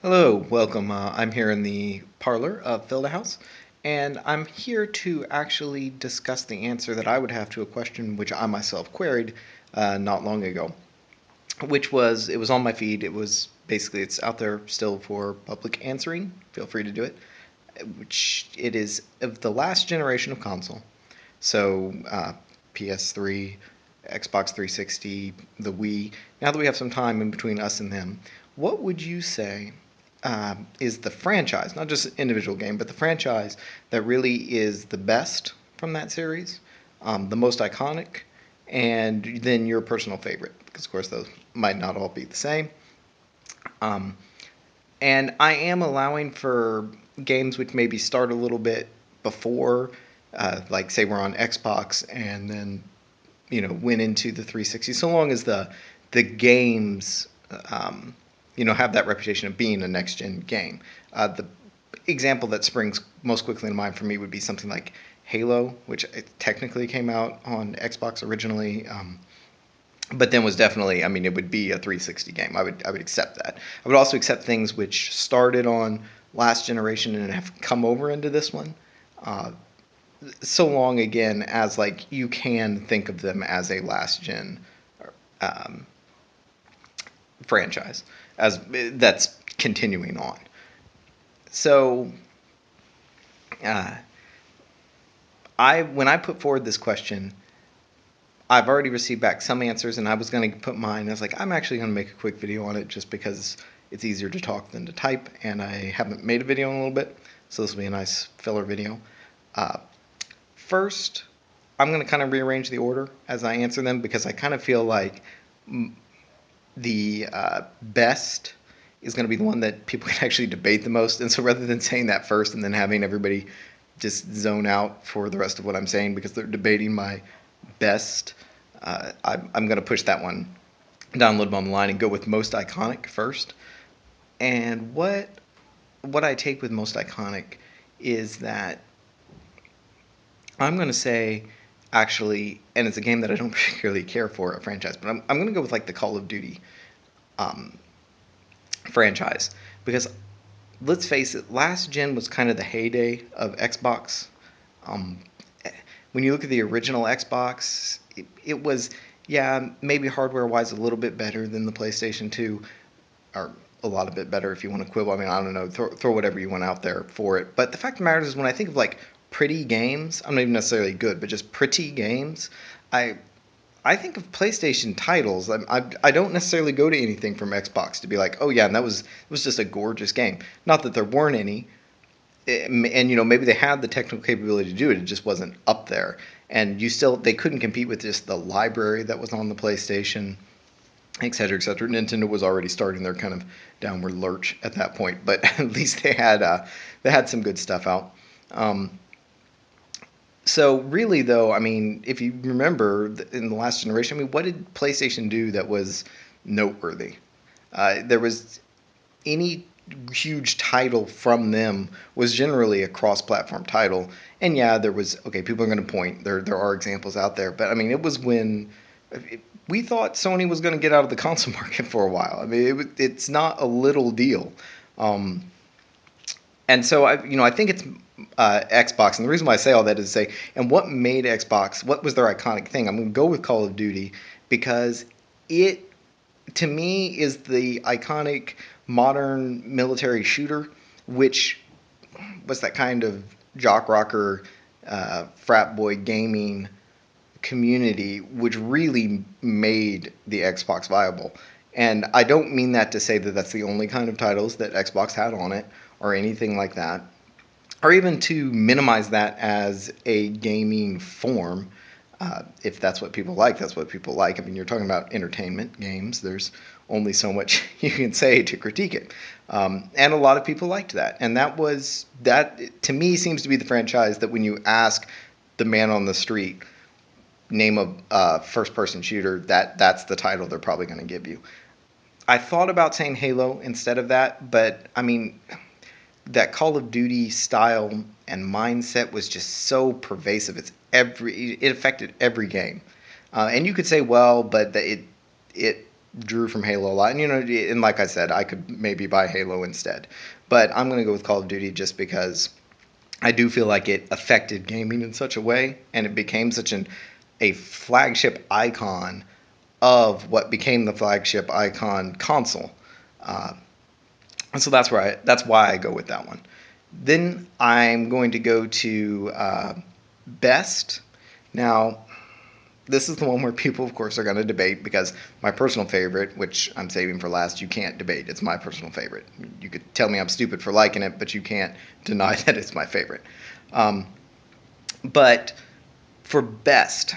Hello, welcome. I'm here in the parlor of Filda House, and I'm here to actually discuss the answer that I would have to a question which I myself queried not long ago, which was it was on my feed. It was basically it's out there still for public answering. Feel free to do it. Which it is of the last generation of console. So PS3, Xbox 360, the Wii. Now that we have some time in between us and them, what would you say is the franchise, not just an individual game, but the franchise that really is the best from that series, the most iconic, and then your personal favorite? Because, of course, those might not all be the same. Um, and I am allowing for games which maybe start a little bit before, like say we're on Xbox and then went into the 360. So long as the games have that reputation of being a next gen game. The example that springs most quickly to mind for me would be something like Halo, which technically came out on Xbox originally. But then was definitely, I mean, it would be a 360 game. I would accept that. I would also accept things which started on last generation and have come over into this one. Uh, so long again as like you can think of them as a last gen um, franchise as that's continuing on. So uh, I when I put forward this question, I've already received back some answers, and I was going to put mine. I was like, I'm actually going to make a quick video on it just because it's easier to talk than to type, and I haven't made a video in a little bit, so this will be a nice filler video. Uh, First, I'm going to kind of rearrange the order as I answer them because I kind of feel like the best is going to be the one that people can actually debate the most. And so rather than saying that first and then having everybody just zone out for the rest of what I'm saying because they're debating my best, I'm going to push that one down a little bit on the line and go with most iconic first. And what I take with most iconic is that I'm going to say, actually, and it's a game that I don't particularly care for, a franchise, but I'm going to go with like the Call of Duty um, franchise because let's face it, last gen was kind of the heyday of Xbox. Um, when you look at the original Xbox, it was, yeah, maybe hardware wise a little bit better than the PlayStation 2, or a lot of bit better if you want to quibble. I mean, I don't know, throw whatever you want out there for it. But the fact of the matter is, when I think of like pretty games, I'm not even necessarily good, but just pretty games, I I think of PlayStation titles. I don't necessarily go to anything from Xbox to be like, oh yeah, and that was just a gorgeous game. Not that there weren't any, and maybe they had the technical capability to do it. It just wasn't up there, and they couldn't compete with just the library that was on the PlayStation, et cetera, et cetera. Nintendo was already starting their kind of downward lurch at that point, but at least they had some good stuff out. Um, so really, though, I mean, if you remember in the last generation, I mean, what did PlayStation do that was noteworthy? There was any huge title from them was generally a cross-platform title, and yeah, there was okay. People are going to point there are examples out there, but I mean, it was when we thought Sony was going to get out of the console market for a while. I mean, it's not a little deal. Um, and so I think it's Xbox, and the reason why I say all that is to say, and what made Xbox, what was their iconic thing? I'm going to go with Call of Duty because it, to me, is the iconic modern military shooter, which was that kind of jock rocker, frat boy gaming community, which really made the Xbox viable. And I don't mean that to say that that's the only kind of titles that Xbox had on it or anything like that, or even to minimize that as a gaming form. If that's what people like, that's what people like. I mean, you're talking about entertainment games. There's only so much you can say to critique it. And a lot of people liked that. And that to me seems to be the franchise that when you ask the man on the street, name a first person shooter, that's the title they're probably going to give you. I thought about saying Halo instead of that, but I mean, that Call of Duty style and mindset was just so pervasive. It affected every game, and you could say, well, but it drew from Halo a lot. And, and like I said, I could maybe buy Halo instead. But I'm going to go with Call of Duty just because I do feel like it affected gaming in such a way, and it became such a flagship icon of what became the flagship icon console. Uh, and so that's why I go with that one. Then I'm going to go to best. Now, this is the one where people, of course, are going to debate because my personal favorite, which I'm saving for last, you can't debate. It's my personal favorite. You could tell me I'm stupid for liking it, but you can't deny that it's my favorite. Um, but for best,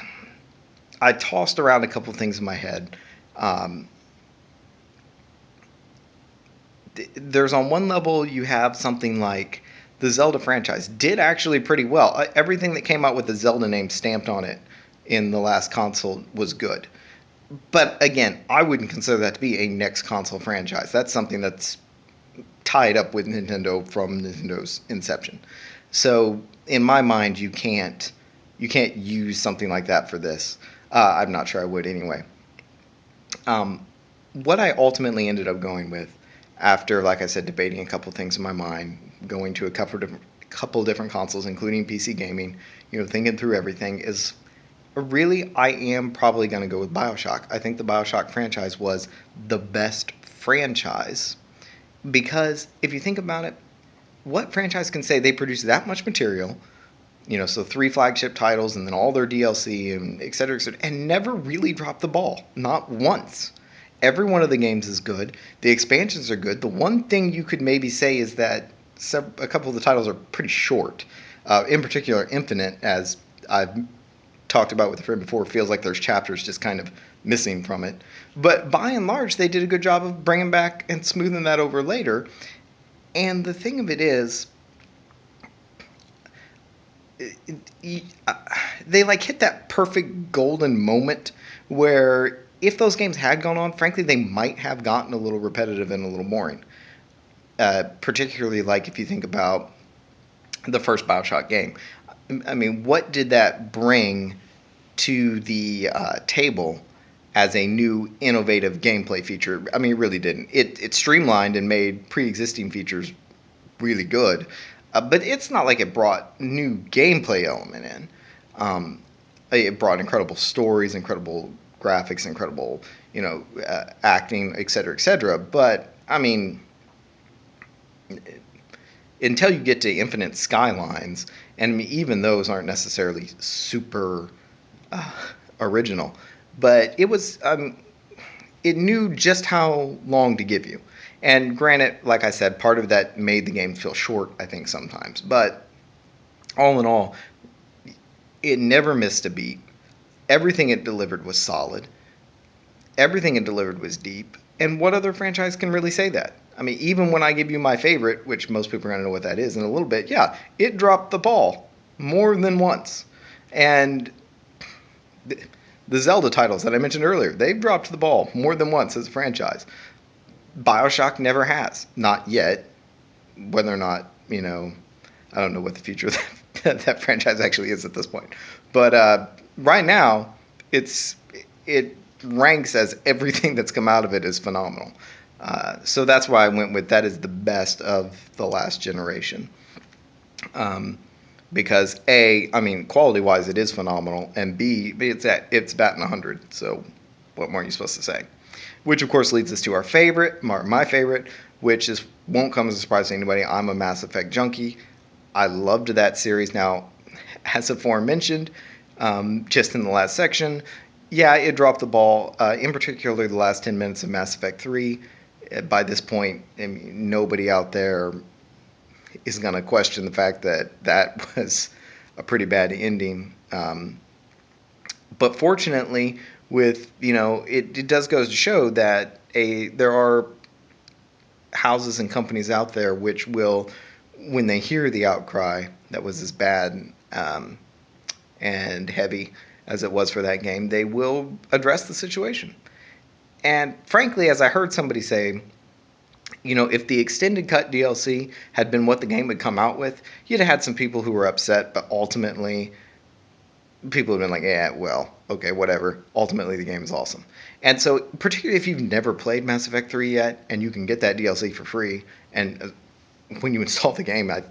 I tossed around a couple things in my head. Um, there's on one level, you have something like the Zelda franchise did actually pretty well. Everything that came out with the Zelda name stamped on it in the last console was good. But again, I wouldn't consider that to be a next console franchise. That's something that's tied up with Nintendo from Nintendo's inception. So in my mind, you can't use something like that for this. I'm not sure I would anyway. Um, what I ultimately ended up going with, after, like I said, debating a couple things in my mind, going to a couple different consoles, including PC gaming, thinking through everything, is really I am probably going to go with BioShock. I think the BioShock franchise was the best franchise because if you think about it, what franchise can say they produce that much material? So 3 flagship titles and then all their DLC and et cetera, and never really dropped the ball. Not once. Every one of the games is good. The expansions are good. The one thing you could maybe say is that a couple of the titles are pretty short. In particular, Infinite, as I've talked about with a friend before, feels like there's chapters just kind of missing from it. But by and large, they did a good job of bringing back and smoothing that over later. And the thing of it is, they like hit that perfect golden moment where if those games had gone on, frankly, they might have gotten a little repetitive and a little boring. Particularly like if you think about the first Bioshock game. I mean, what did that bring to the table as a new innovative gameplay feature? I mean, it really didn't. It streamlined and made pre-existing features really good, but it's not like it brought new gameplay element in. It brought incredible stories, incredible graphics, incredible acting, et cetera, et cetera. But I mean, until you get to Infinite Skylines, and I mean, even those aren't necessarily super uh, original, but it knew just how long to give you. And granted, like I said, part of that made the game feel short, I think, sometimes. But all in all, it never missed a beat. Everything it delivered was solid. Everything it delivered was deep. And what other franchise can really say that? I mean, even when I give you my favorite, which most people are going to know what that is in a little bit, yeah, it dropped the ball more than once. And the Zelda titles that I mentioned earlier, they've dropped the ball more than once as a franchise. BioShock never has. Not yet. Whether or not, I don't know what the future of that franchise actually is at this point. But right now, it ranks as everything that's come out of it is phenomenal. So that's why I went with that is the best of the last generation. Because A, I mean, quality-wise, it is phenomenal, and B, it's batting 100. So what more are you supposed to say? Which, of course, leads us to our favorite, my favorite, which won't come as a surprise to anybody. I'm a Mass Effect junkie. I loved that series. Now, as aforementioned, just in the last section, yeah, it dropped the ball. In particular, the last 10 minutes of Mass Effect 3. By this point, I mean, nobody out there is going to question the fact that that was a pretty bad ending. But fortunately, with it does go to show that there are houses and companies out there which will, when they hear the outcry that was as bad and heavy as it was for that game, they will address the situation. And frankly, as I heard somebody say, if the extended cut DLC had been what the game would come out with, you'd have had some people who were upset, but ultimately people have been like, yeah, well, okay, whatever. Ultimately, the game is awesome. And so, particularly if you've never played Mass Effect 3 yet, and you can get that DLC for free, and when you install the game, it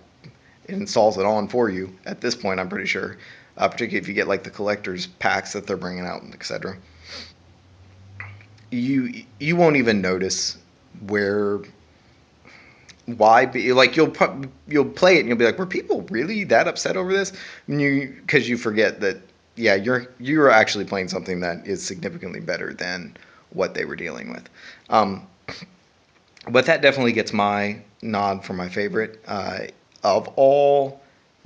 installs it on for you at this point, I'm pretty sure. Particularly if you get like the collector's packs that they're bringing out, etc. You won't even notice where why be like you'll play it and you'll be like, were people really that upset over this? And because you forget that, yeah, you're actually playing something that is significantly better than what they were dealing with. um, but that definitely gets my nod for my favorite of all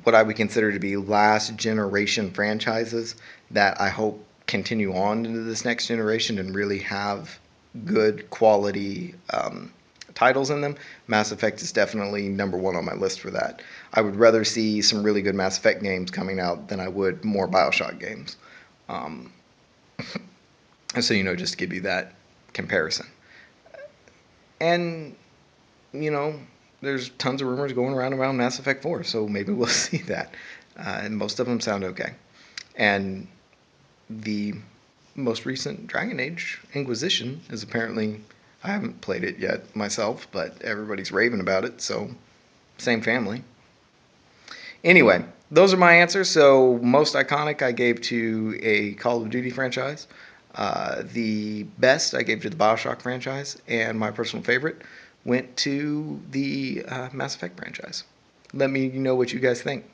what I would consider to be last generation franchises that I hope continue on into this next generation and really have good quality titles in them. Mass Effect is definitely number one on my list for that. I would rather see some really good Mass Effect games coming out than I would more Bioshock games. Um, so, just to give you that comparison. And, you know, there's tons of rumors going around Mass Effect 4, so maybe we'll see that. And most of them sound okay. And the most recent Dragon Age Inquisition is apparently, I haven't played it yet myself, but everybody's raving about it, so same family. Anyway, those are my answers. So, most iconic I gave to a Call of Duty franchise. The best I gave to the Bioshock franchise, and my personal favorite went to the Mass Effect franchise. Let me know what you guys think.